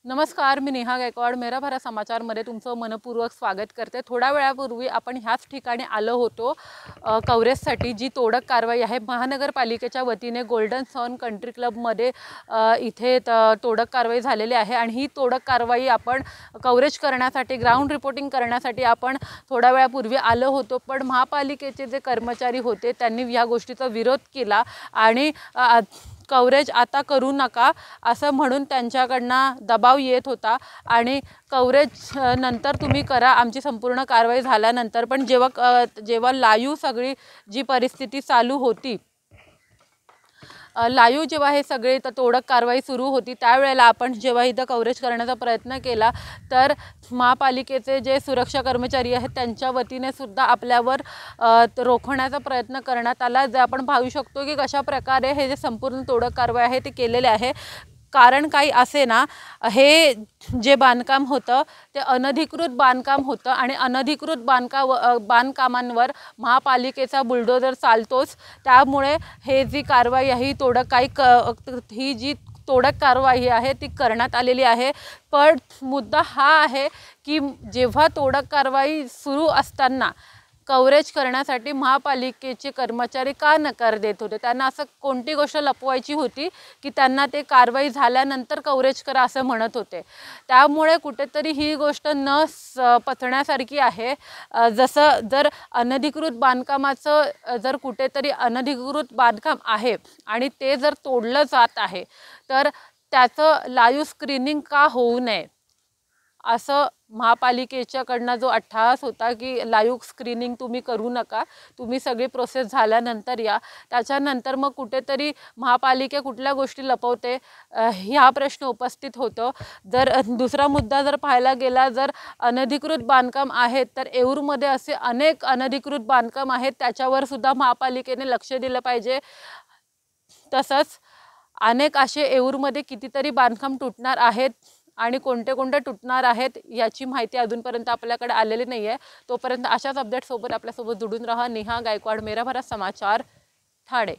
नमस्कार, मी नेहा गायकवाड मेरा भारत समाचारमध्ये तुमचं मनपूर्वक स्वागत करते। थोड्या वेळापूर्वी आपण ह्याच ठिकाणी आलो होतो कव्हरेजसाठी। जी तोडक कारवाई आहे महानगरपालिकेच्या वतीने गोल्डन सन कंट्री क्लबमध्ये इथे तोडक कारवाई झालेली आहे आणि ही तोडक कारवाई आपण कव्हरेज करण्यासाठी ग्राउंड रिपोर्टिंग करण्यासाठी आपण थोड्या वेळापूर्वी आलो होतो। पण महापालिकेचे जे कर्मचारी होते त्यांनी या गोष्टीचा विरोध केला आणि कव्हरेज आता करू नका असं म्हणून त्यांच्याकडनं दबाव येत होता आणि कव्हरेज नंतर तुम्ही करा आमची संपूर्ण कारवाई झाल्यानंतर। पण जेव्हा लाईव्ह सगळी जी परिस्थिती चालू होती, लाईव्ह जेव्हा हे सगळे तोडक कारवाई सुरू होती त्यावेळेला आपण जेव्हा इथं कव्हरेज करण्याचा प्रयत्न केला तर महापालिकेचे जे सुरक्षा कर्मचारी आहेत त्यांच्या वतीने सुद्धा आपल्यावर रोखण्याचा प्रयत्न करण्यात आला। जे आपण पाहू शकतो की कशा प्रकारे हे जे संपूर्ण तोडक कारवाई आहे ते केलेले आहे। कारण काही असे ना, हे जे बांधकाम होतं ते अनधिकृत बांधकाम होतं आणि अनधिकृत बांधकामांवर महापालिकेचा बुलडोजर चालतोच। त्यामुळे हे जी कारवाई आहे ही जी तोडक कारवाई आहे ती करण्यात आलेली आहे। पण मुद्दा हा आहे की जेव्हा तोडक कारवाई सुरू असताना कव्हरेज करण्यासाठी महापालिकेचे कर्मचारी का नकार देत होते? त्यांना असं कोणती गोष्ट लपवायची होती की त्यांना ते कारवाई झाल्यानंतर कव्हरेज करा असं म्हणत होते? त्यामुळे कुठेतरी ही गोष्ट पचण्यासारखी आहे। जसं जर अनधिकृत बांधकामाचं जर कुठेतरी अनधिकृत बांधकाम आहे आणि ते जर तोडलं जात आहे तर त्याचं लाईव्ह स्क्रीनिंग का होऊ नये असं महापालिकेच्याकडनं जो अट्टहास होता की लाईव्ह स्क्रीनिंग तुम्ही करू नका, तुम्ही सगळी प्रोसेस झाल्यानंतर या। त्याच्यानंतर मग कुठेतरी महापालिका कुठल्या गोष्टी लपवते हा प्रश्न उपस्थित होतो। जर दुसरा मुद्दा जर पाहायला गेला, जर अनधिकृत बांधकाम आहेत तर येऊरमध्ये असे अनेक अनधिकृत बांधकाम आहेत, त्याच्यावर सुद्धा महापालिकेने लक्ष दिलं पाहिजे। तसंच अनेक असे येऊरमध्ये कितीतरी बांधकाम तुटणार आहेत आणि कोणते कोणते तुटणार आहेत याची माहिती अजूनपर्यंत आपल्याकडे आलेली नाही आहे। तोपर्यंत अशाच अपडेट्ससोबत आपल्यासोबत जुडून राहा। नेहा गायकवाड मेरा भारत समाचार, ठाणे।